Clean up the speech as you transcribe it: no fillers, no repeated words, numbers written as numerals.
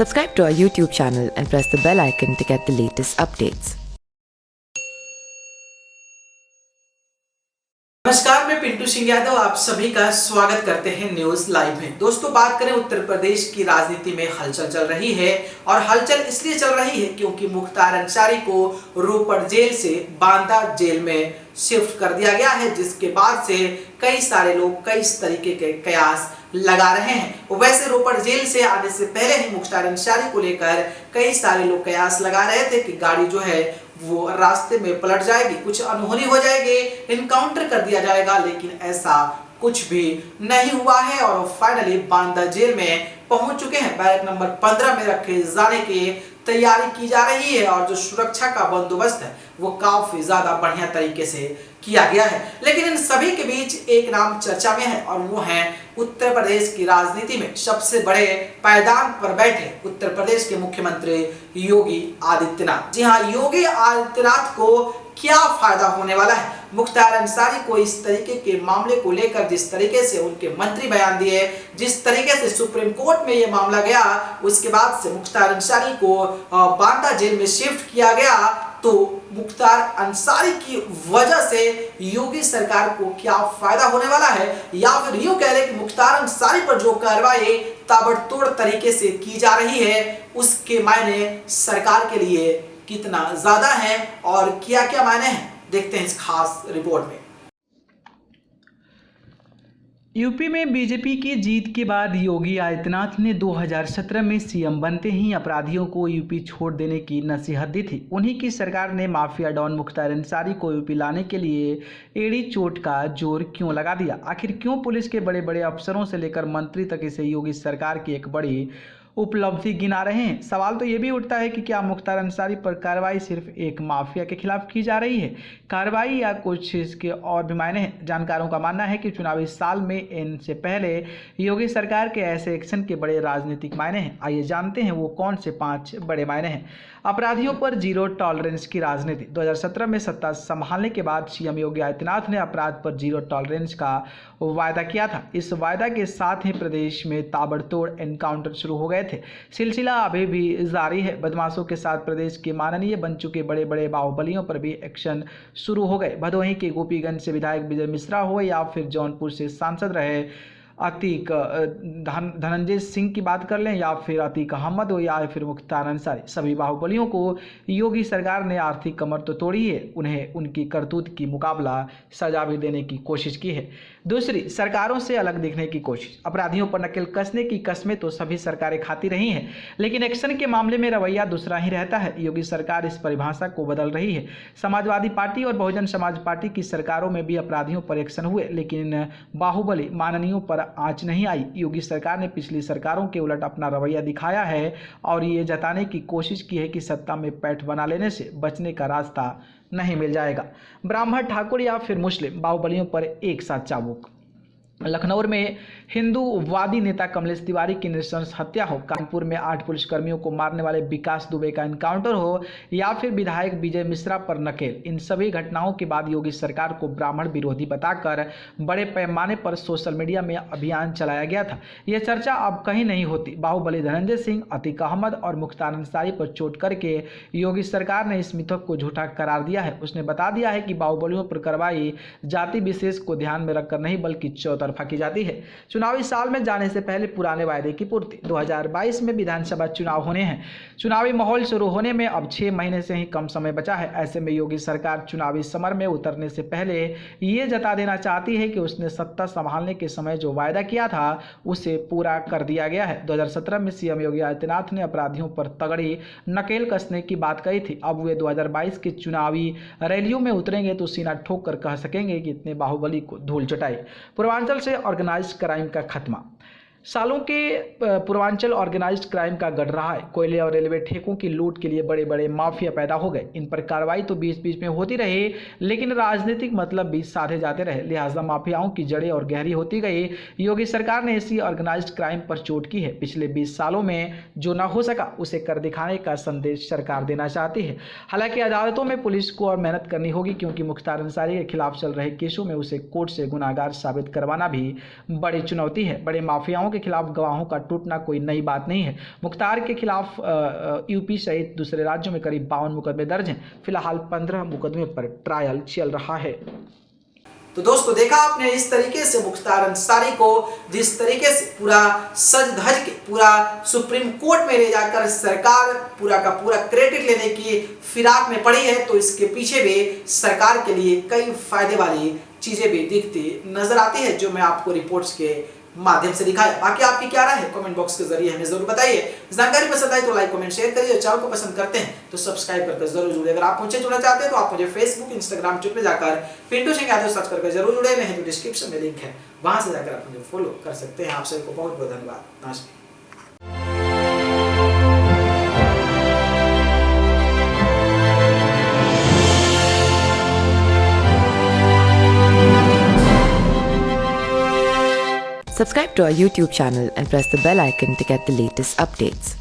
Subscribe to our YouTube channel and press the bell icon to get the latest updates. नमस्कार, मैं पिंटू सिंह यादव आप सभी का स्वागत करते हैं न्यूज लाइव में। दोस्तों, बात करें उत्तर प्रदेश की राजनीति में हलचल चल रही है और हलचल इसलिए चल रही है क्योंकि मुख्तार अंसारी को रोपड़ जेल से बांदा जेल में शिफ्ट कर दिया गया है, जिसके बाद से कई सारे लोग कई तरीके के कयास लगा रहे हैं। वैसे रोपड़ जेल से आने से पहले ही मुख्तार अंसारी को लेकर कई सारे लोग कयास लगा रहे थे कि गाड़ी जो है वो रास्ते में पलट जाएगी, कुछ अनहोनी हो जाएगी, इनकाउंटर कर दिया जाएगा, लेकिन ऐसा कुछ भी नहीं हुआ है और फाइनली बांदा जेल में पहुंच चुके हैं। बैरक नंबर 15 में रखे जाने की तैयारी की जा रही है और जो सुरक्षा का बंदोबस्त है वो काफी ज्यादा बढ़िया तरीके से किया गया है। लेकिन इन सभी के बीच एक नाम चर्चा में है और वो है उत्तर प्रदेश की राजनीति में सबसे बड़े पायदान पर बैठे उत्तर प्रदेश के मुख्यमंत्री योगी आदित्यनाथ। जी हाँ, योगी आदित्यनाथ को क्या फायदा होने वाला है? मुख्तार अंसारी को इस तरीके के मामले को लेकर जिस तरीके से उनके मंत्री बयान दिए, जिस तरीके से सुप्रीम कोर्ट में यह मामला गया, उसके बाद से मुख्तार अंसारी को बांदा जेल में शिफ्ट किया गया, तो मुख्तार अंसारी की वजह से योगी सरकार को क्या फायदा होने वाला है, या फिर यूं कह लें कि मुख्तार अंसारी पर जो कार्रवाई ताबड़तोड़ तरीके से की जा रही है उसके मायने सरकार के लिए कितना ज्यादा है और क्या क्या मायने हैं, देखते हैं इस खास रिपोर्ट में। यूपी में बीजेपी की जीत के बाद योगी आदित्यनाथ ने 2017 में सीएम बनते ही अपराधियों को यूपी छोड़ देने की नसीहत दी थी। उन्हीं की सरकार ने माफिया डॉन मुख्तार अंसारी को यूपी लाने के लिए एड़ी चोट का जोर क्यों लगा दिया? आखिर क्यों पुलिस के बड़े बड़े अफसरों से लेकर मंत्री तक इसे योगी सरकार की एक बड़ी उपलब्धि गिना रहे हैं? सवाल तो ये भी उठता है कि क्या मुख्तार अंसारी पर कार्रवाई सिर्फ एक माफिया के खिलाफ की जा रही है, कार्रवाई या कुछ इसके और भी मायने हैं? जानकारों का मानना है कि चुनावी साल में इनसे पहले योगी सरकार के ऐसे एक्शन के बड़े राजनीतिक मायने हैं। आइए जानते हैं वो कौन से 5 बड़े मायने हैं। अपराधियों पर जीरो टॉलरेंस की राजनीति। 2017 में सत्ता संभालने के बाद सीएम योगी आदित्यनाथ ने अपराध पर जीरो टॉलरेंस का वायदा किया था। इस वायदा के साथ ही प्रदेश में ताबड़तोड़ एनकाउंटर शुरू हो गए थे। सिलसिला अभी भी जारी है। बदमाशों के साथ प्रदेश के माननीय बन चुके बड़े बड़े बाहुबलियों पर भी एक्शन शुरू हो गए। भदोही के गोपीगंज से विधायक विजय मिश्रा हो या फिर जौनपुर से सांसद रहे अतीक धनंजय सिंह की बात कर लें या फिर अतीक अहमद हो या फिर मुख्तार अंसारी, सभी बाहुबलियों को योगी सरकार ने आर्थिक कमर तो तोड़ी है, उन्हें उनकी करतूत की मुकाबला सजा भी देने की कोशिश की है। दूसरी, सरकारों से अलग दिखने की कोशिश। अपराधियों पर नकेल कसने की कस्में तो सभी सरकारें खाती रही हैं, लेकिन एक्शन के मामले में रवैया दूसरा ही रहता है। योगी सरकार इस परिभाषा को बदल रही है। समाजवादी पार्टी और बहुजन समाज पार्टी की सरकारों में भी अपराधियों पर एक्शन हुए, लेकिन बाहुबली माननीयों पर आंच नहीं आई। योगी सरकार ने पिछली सरकारों के उलट अपना रवैया दिखाया है और ये जताने की कोशिश की है कि सत्ता में पैठ बना लेने से बचने का रास्ता नहीं मिल जाएगा। ब्राह्मण, ठाकुर या फिर मुस्लिम, बाहुबलियों पर एक साथ चाबुक। लखनऊ में हिंदूवादी नेता कमलेश तिवारी की नृशंस हत्या हो, कानपुर में 8 पुलिसकर्मियों को मारने वाले विकास दुबे का एनकाउंटर हो या फिर विधायक विजय मिश्रा पर नकेल, इन सभी घटनाओं के बाद योगी सरकार को ब्राह्मण विरोधी बताकर बड़े पैमाने पर सोशल मीडिया में अभियान चलाया गया था। यह चर्चा अब कहीं नहीं होती। बाहुबली धनंजय सिंह, अतीक अहमद और मुख्तार अंसारी पर चोट करके योगी सरकार ने इस मिथक को झूठा करार दिया है। उसने बता दिया है कि बाहुबलियों पर कार्रवाई जाति विशेष को ध्यान में रखकर नहीं बल्कि चौतरफा की जाती है। चुनावी साल में जाने से पहले पुराने वायदे की पूर्ति। 2022 में विधानसभा चुनाव होने हैं। चुनावी माहौल शुरू होने में अब 6 महीने से ही कम समय बचा है। ऐसे में योगी सरकार चुनावी समर में उतरने से पहले ये जता देना चाहती है कि उसने सत्ता संभालने के समय जो वायदा किया था उसे पूरा कर दिया गया है। 2017 में सीएम योगी आदित्यनाथ ने अपराधियों पर तगड़ी नकेल कसने की बात कही थी। अब वे 2022 के चुनावी रैलियों में उतरेंगे तो सीना ठोक कर कह सकेंगे कि इतने बाहुबली को धूल चटाई। पूर्वांचल से ऑर्गेनाइज्ड क्राइम का खात्मा। सालों के पूर्वांचल ऑर्गेनाइज्ड क्राइम का गढ़ रहा है। कोयले और रेलवे ठेकों की लूट के लिए बड़े बड़े माफिया पैदा हो गए। इन पर कार्रवाई तो बीच बीच में होती रही, लेकिन राजनीतिक मतलब भी साधे जाते रहे, लिहाजा माफियाओं की जड़ें और गहरी होती गई। योगी सरकार ने इसी ऑर्गेनाइज्ड क्राइम पर चोट की है। पिछले 20 सालों में जो ना हो सका उसे कर दिखाने का संदेश सरकार देना चाहती है। हालांकि अदालतों में पुलिस को और मेहनत करनी होगी, क्योंकि मुख्तार अंसारी के खिलाफ चल रहे केसों में उसे कोर्ट से गुनाहगार साबित करवाना भी बड़ी चुनौती है। बड़े माफियाओं के खिलाफ गवाहों का टूटना कोई नई बात नहीं है। मुख्तार के खिलाफ यूपी सहित दूसरे राज्यों में करीब 52 मुकदमे दर्ज हैं। फिलहाल 15 मुकदमे पर ट्रायल चल रहा है। तो दोस्तों देखा आपने इस तरीके से मुख्तार अंसारी को जिस तरीके से पूरा सज धज के पूरा सुप्रीम कोर्ट में ले जाकर सरकार पूरा का पूरा क्रेडिट लेने की फिराक में पड़ी है, तो इसके पीछे भी सरकार के लिए कई फायदे वाली चीजें भी दिखती नजर आती है, जो मैं आपको रिपोर्ट्स के माध्यम से दिखाया। बाकी आपकी क्या राय है कमेंट बॉक्स के जरिए हमें जरूर बताइए। जानकारी पसंद आई तो लाइक कमेंट शेयर करिए। चैनल को पसंद करते हैं तो सब्सक्राइब करके जरूर जुड़े। अगर आप मुझे जुड़ना चाहते हैं तो आप मुझे फेसबुक, इंस्टाग्राम, ट्विटर पे जाकर पिंटू सिंह यादव सर्च करके जरूर जुड़े। नहीं तो डिस्क्रिप्शन में लिंक है, वहां से जाकर आप मुझे फॉलो कर सकते हैं। आप सभी को बहुत बहुत धन्यवाद। नमस्कार। Subscribe to our YouTube channel and press the bell icon to get the latest updates.